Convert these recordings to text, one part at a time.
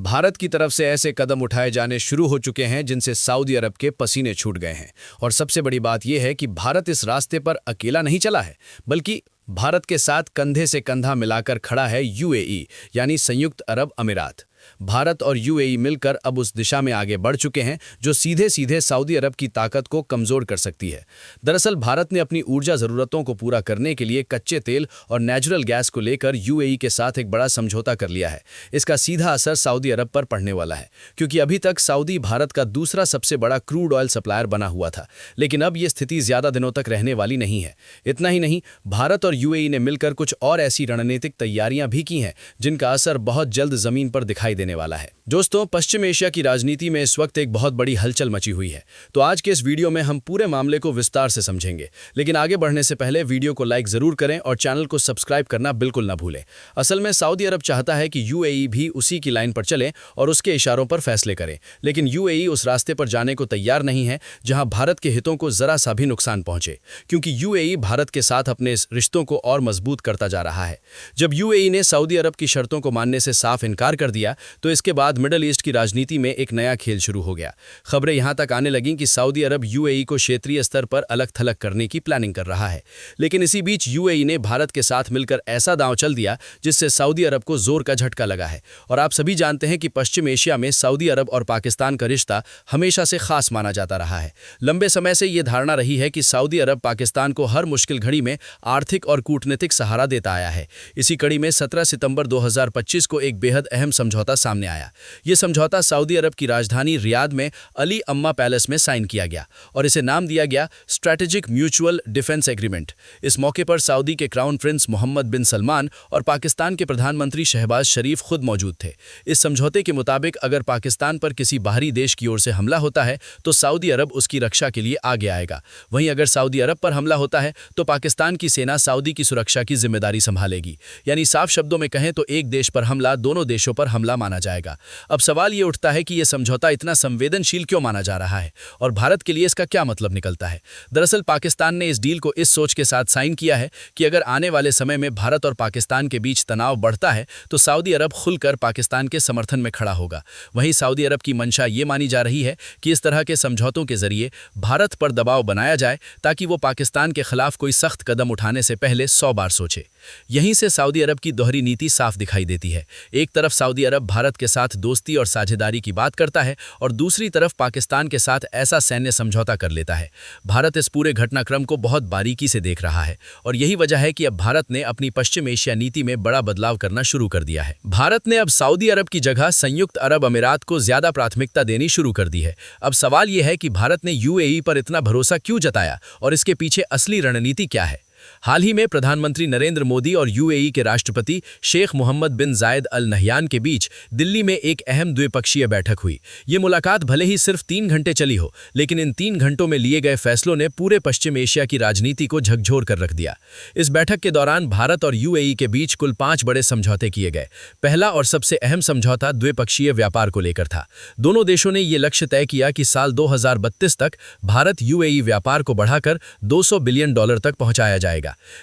भारत की तरफ से ऐसे कदम उठाए जाने शुरू हो चुके हैं जिनसे सऊदी अरब के पसीने छूट गए हैं। और सबसे बड़ी बात यह है कि भारत इस रास्ते पर अकेला नहीं चला है, बल्कि भारत के साथ कंधे से कंधा मिलाकर खड़ा है यूएई यानी संयुक्त अरब अमीरात। भारत और यूएई मिलकर अब उस दिशा में आगे बढ़ चुके हैं जो सीधे सीधे सऊदी अरब की ताकत को कमजोर कर सकती है। दरअसल भारत ने अपनी ऊर्जा जरूरतों को पूरा करने के लिए कच्चे तेल और नेचुरल गैस को लेकर यूएई के साथ एक बड़ा समझौता कर लिया है। इसका सीधा असर सऊदी अरब पर पड़ने वाला है, क्योंकि अभी तक सऊदी भारत का दूसरा सबसे बड़ा क्रूड ऑयल सप्लायर बना हुआ था, लेकिन अब यह स्थिति ज्यादा दिनों तक रहने वाली नहीं है। इतना ही नहीं, भारत और यूएई ने मिलकर कुछ और ऐसी रणनीतिक तैयारियां भी की हैं जिनका असर बहुत जल्द जमीन पर दिखाई देने वाला है। दोस्तों, पश्चिम एशिया की राजनीति में इस वक्त एक बहुत बड़ी हलचल मची हुई है, तो आज के इस वीडियो में हम पूरे मामले को विस्तार से समझेंगे। लेकिन आगे बढ़ने से पहले वीडियो को लाइक जरूर करें और चैनल को सब्सक्राइब करना बिल्कुल ना भूलें। असल में सऊदी अरब चाहता है कि यूएई भी उसी की लाइन पर चले और उसके इशारों पर फैसले करे, लेकिन यूएई उस रास्ते पर जाने को तैयार नहीं है जहां भारत के हितों को जरा सा भी नुकसान पहुंचे, क्योंकि यूएई भारत के साथ अपने इस रिश्तों को और मजबूत करता जा रहा है। जब यूएई ने सऊदी अरब की शर्तों को मानने से साफ इनकार कर दिया, तो इसके बाद मिडल ईस्ट की राजनीति में एक नया खेल शुरू हो गया। खबरें यहां तक आने लगीं कि सऊदी अरब यूएई को क्षेत्रीय स्तर पर अलग थलग करने की प्लानिंग कर रहा है। लेकिन इसी बीच यूएई ने भारत के साथ मिलकर ऐसा दांव चल दिया जिससे सऊदी अरब को जोर का झटका लगा है। और आप सभी जानते हैं कि पश्चिम एशिया में सऊदी अरब और पाकिस्तान का रिश्ता हमेशा से खास माना जाता रहा है। लंबे समय से यह धारणा रही है कि सऊदी अरब पाकिस्तान को हर मुश्किल घड़ी में आर्थिक और कूटनीतिक सहारा देता आया है। इसी कड़ी में 17 सितंबर 2025 को एक बेहद अहम समझौता सामने आया। यह समझौता सऊदी अरब की राजधानी रियाद में अली अम्मा पैलेस में साइन किया गया और इसे नाम दिया गया स्ट्रैटेजिक म्यूचुअल डिफेंस एग्रीमेंट। इस मौके पर सऊदी के क्राउन प्रिंस मोहम्मद बिन सलमान और पाकिस्तान के प्रधानमंत्री शहबाज शरीफ खुद मौजूद थे। इस समझौते के मुताबिक अगर पाकिस्तान पर किसी बाहरी देश की ओर से हमला होता है तो सऊदी अरब उसकी रक्षा के लिए आगे आएगा। वहीं अगर सऊदी अरब पर हमला होता है तो पाकिस्तान की सेना सऊदी की सुरक्षा की जिम्मेदारी संभालेगी। यानी साफ शब्दों में कहें तो एक देश पर हमला दोनों देशों पर हमला माना जाएगा। अब सवाल ये उठता है कि यह समझौता इतना संवेदनशील क्यों माना जा रहा है और भारत के लिए इसका क्या मतलब निकलता है। दरअसल पाकिस्तान ने इस डील को इस सोच के साथ साइन किया है कि अगर आने वाले समय में भारत और पाकिस्तान के बीच तनाव बढ़ता है तो सऊदी अरब खुलकर पाकिस्तान के समर्थन में खड़ा होगा। वहीं सऊदी अरब की मंशा ये मानी जा रही है कि इस तरह के समझौतों के जरिए भारत पर दबाव बनाया जाए ताकि वो पाकिस्तान के खिलाफ कोई सख्त कदम उठाने से पहले 100 बार सोचे। यहीं से सऊदी अरब की दोहरी नीति साफ दिखाई देती है। एक तरफ सऊदी अरब भारत के साथ दोस्ती और साझेदारी की बात करता है और दूसरी तरफ पाकिस्तान के साथ ऐसा सैन्य समझौता कर लेता है। भारत इस पूरे घटनाक्रम को बहुत बारीकी से देख रहा है और यही वजह है कि अब भारत ने अपनी पश्चिम एशिया नीति में बड़ा बदलाव करना शुरू कर दिया है। भारत ने अब सऊदी अरब की जगह संयुक्त अरब अमीरात को ज्यादा प्राथमिकता देनी शुरू कर दी है। अब सवाल यह है कि भारत ने यूएई पर इतना भरोसा क्यों जताया और इसके पीछे असली रणनीति क्या है। हाल ही में प्रधानमंत्री नरेंद्र मोदी और यूएई के राष्ट्रपति शेख मोहम्मद बिन जायद अल नहयान के बीच दिल्ली में एक अहम द्विपक्षीय बैठक हुई। ये मुलाकात भले ही सिर्फ 3 घंटे चली हो, लेकिन इन 3 घंटों में लिए गए फैसलों ने पूरे पश्चिम एशिया की राजनीति को झकझोर कर रख दिया। इस बैठक के दौरान भारत और यूएई के बीच कुल 5 बड़े समझौते किए गए। पहला और सबसे अहम समझौता द्विपक्षीय व्यापार को लेकर था। दोनों देशों ने ये लक्ष्य तय किया कि साल 2032 तक भारत यूएई व्यापार को बढ़ाकर $200 बिलियन तक पहुंचाया जाएगा।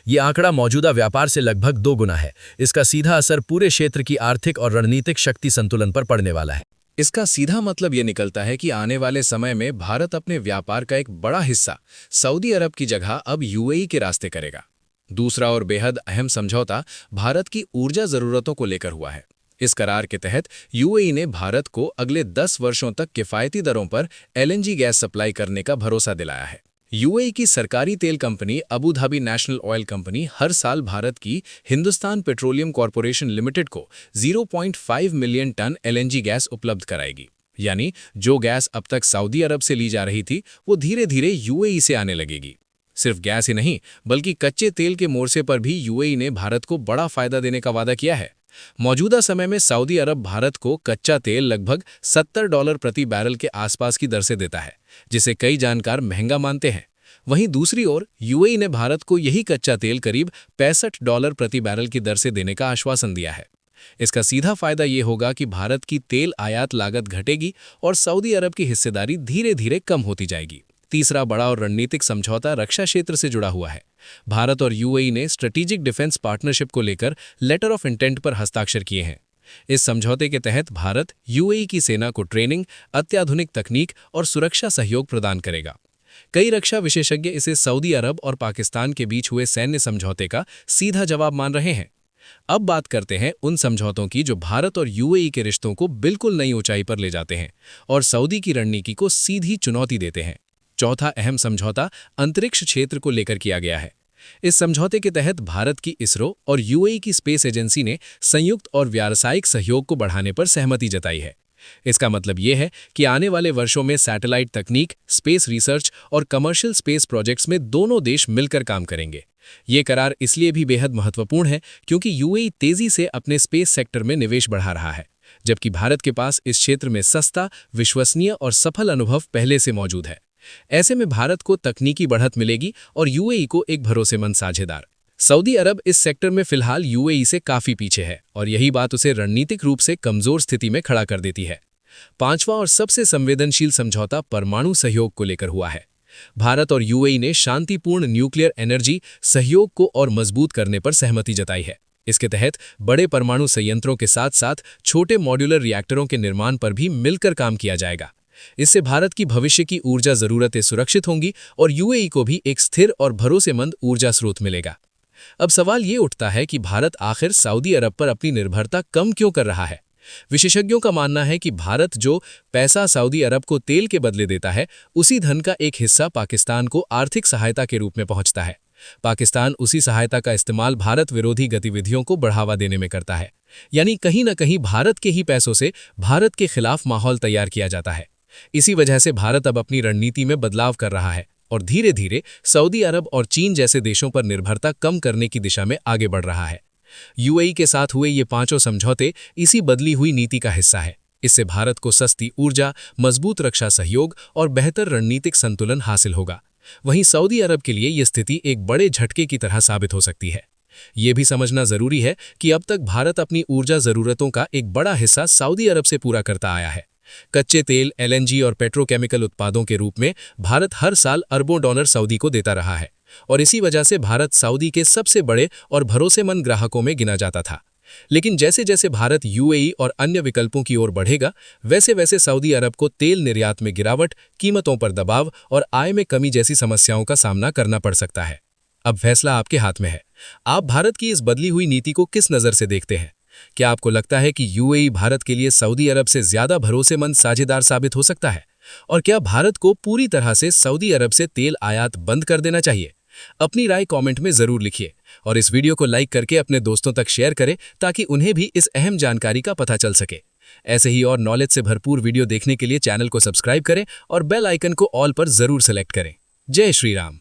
यह आंकड़ा मौजूदा व्यापार से लगभग 2 गुना है। इसका सीधा असर पूरे क्षेत्र की आर्थिक और रणनीतिक शक्ति संतुलन पर पड़ने वाला है। इसका सीधा मतलब यह निकलता है कि आने वाले समय में भारत अपने व्यापार का एक बड़ा हिस्सा सऊदी अरब की जगह अब यूएई के रास्ते करेगा। दूसरा और बेहद अहम समझौता भारत की ऊर्जा जरूरतों को लेकर हुआ है। इस करार के तहत यूएई ने भारत को अगले 10 वर्षों तक किफायती दरों पर एलएनजी गैस सप्लाई करने का भरोसा दिलाया है। यूएई की सरकारी तेल company Abu Dhabi national oil company हर साल भारत की हिंदुस्तान पेट्रोलियम कॉरपोरेशन लिमिटेड को 0.5 मिलियन टन एलएनजी गैस उपलब्ध कराएगी। यानी जो गैस अब तक सऊदी अरब से ली जा रही थी वो धीरे धीरे यूएई से आने लगेगी। सिर्फ गैस ही नहीं, बल्कि कच्चे तेल के मोर्चे पर भी यूएई ने भारत को बड़ा फायदा देने का वादा किया है। मौजूदा समय में सऊदी अरब भारत को कच्चा तेल लगभग $70 प्रति बैरल के आसपास की दर से देता है, जिसे कई जानकार महंगा मानते हैं। वहीं दूसरी ओर यूएई ने भारत को यही कच्चा तेल करीब $65 प्रति बैरल की दर से देने का आश्वासन दिया है। इसका सीधा फायदा ये होगा कि भारत की तेल आयात लागत घटेगी और सऊदी अरब की हिस्सेदारी धीरे धीरे कम होती जाएगी। तीसरा बड़ा और रणनीतिक समझौता रक्षा क्षेत्र से जुड़ा हुआ है। भारत और यूएई ने स्ट्रेटेजिक डिफेंस पार्टनरशिप को लेकर लेटर ऑफ इंटेंट पर हस्ताक्षर किए हैं। इस समझौते के तहत भारत यूएई की सेना को ट्रेनिंग, अत्याधुनिक तकनीक और सुरक्षा सहयोग प्रदान करेगा। कई रक्षा विशेषज्ञ इसे सऊदी अरब और पाकिस्तान के बीच हुए सैन्य समझौते का सीधा जवाब मान रहे हैं। अब बात करते हैं उन समझौतों की जो भारत और यूएई के रिश्तों को बिल्कुल नई ऊंचाई पर ले जाते हैं और सऊदी की रणनीति को सीधी चुनौती देते हैं। चौथा अहम समझौता अंतरिक्ष क्षेत्र को लेकर किया गया है। इस समझौते के तहत भारत की इसरो और यूएई की स्पेस एजेंसी ने संयुक्त और व्यावसायिक सहयोग को बढ़ाने पर सहमति जताई है। इसका मतलब ये है कि आने वाले वर्षों में सैटेलाइट तकनीक, स्पेस रिसर्च और कमर्शियल स्पेस प्रोजेक्ट्स में दोनों देश मिलकर काम करेंगे। ये करार इसलिए भी बेहद महत्वपूर्ण है क्योंकि यूएई तेजी से अपने स्पेस सेक्टर में निवेश बढ़ा रहा है, जबकि भारत के पास इस क्षेत्र में सस्ता, विश्वसनीय और सफल अनुभव पहले से मौजूद है। ऐसे में भारत को तकनीकी बढ़त मिलेगी और यूएई को एक भरोसेमंद साझेदार। सऊदी अरब इस सेक्टर में फिलहाल यूएई से काफी पीछे है और यही बात उसे रणनीतिक रूप से कमजोर स्थिति में खड़ा कर देती है। पांचवां और सबसे संवेदनशील समझौता परमाणु सहयोग को लेकर हुआ है। भारत और यूएई ने शांतिपूर्ण न्यूक्लियर एनर्जी सहयोग को और मजबूत करने पर सहमति जताई है। इसके तहत बड़े परमाणु संयंत्रों के साथ साथ छोटे मॉड्यूलर रिएक्टरों के निर्माण पर भी मिलकर काम किया जाएगा। इससे भारत की भविष्य की ऊर्जा जरूरतें सुरक्षित होंगी और यूएई को भी एक स्थिर और भरोसेमंद ऊर्जा स्रोत मिलेगा। अब सवाल ये उठता है कि भारत आखिर सऊदी अरब पर अपनी निर्भरता कम क्यों कर रहा है। विशेषज्ञों का मानना है कि भारत जो पैसा सऊदी अरब को तेल के बदले देता है, उसी धन का एक हिस्सा पाकिस्तान को आर्थिक सहायता के रूप में पहुंचता है। पाकिस्तान उसी सहायता का इस्तेमाल भारत विरोधी गतिविधियों को बढ़ावा देने में करता है। यानी कहीं न कहीं भारत के ही पैसों से भारत के खिलाफ माहौल तैयार किया जाता है। इसी वजह से भारत अब अपनी रणनीति में बदलाव कर रहा है और धीरे धीरे सऊदी अरब और चीन जैसे देशों पर निर्भरता कम करने की दिशा में आगे बढ़ रहा है। यूएई के साथ हुए ये पांचों समझौते इसी बदली हुई नीति का हिस्सा है। इससे भारत को सस्ती ऊर्जा, मजबूत रक्षा सहयोग और बेहतर रणनीतिक संतुलन हासिल होगा। वहीं सऊदी अरब के लिए ये स्थिति एक बड़े झटके की तरह साबित हो सकती है। ये भी समझना जरूरी है कि अब तक भारत अपनी ऊर्जा जरूरतों का एक बड़ा हिस्सा सऊदी अरब से पूरा करता आया है। कच्चे तेल, एलएनजी और पेट्रोकेमिकल उत्पादों के रूप में भारत हर साल अरबों डॉलर सऊदी को देता रहा है और इसी वजह से भारत सऊदी के सबसे बड़े और भरोसेमंद ग्राहकों में गिना जाता था। लेकिन जैसे जैसे भारत यूएई और अन्य विकल्पों की ओर बढ़ेगा, वैसे वैसे सऊदी अरब को तेल निर्यात में गिरावट, कीमतों पर दबाव और आय में कमी जैसी समस्याओं का सामना करना पड़ सकता है। अब फैसला आपके हाथ में है। आप भारत की इस बदली हुई नीति को किस नज़र से देखते हैं? क्या आपको लगता है कि यूएई भारत के लिए सऊदी अरब से ज्यादा भरोसेमंद साझेदार साबित हो सकता है? और क्या भारत को पूरी तरह से सऊदी अरब से तेल आयात बंद कर देना चाहिए? अपनी राय कमेंट में जरूर लिखिए और इस वीडियो को लाइक करके अपने दोस्तों तक शेयर करें ताकि उन्हें भी इस अहम जानकारी का पता चल सके। ऐसे ही और नॉलेज से भरपूर वीडियो देखने के लिए चैनल को सब्सक्राइब करें और बेल आइकन को ऑल पर जरूर सेलेक्ट करें। जय श्री राम।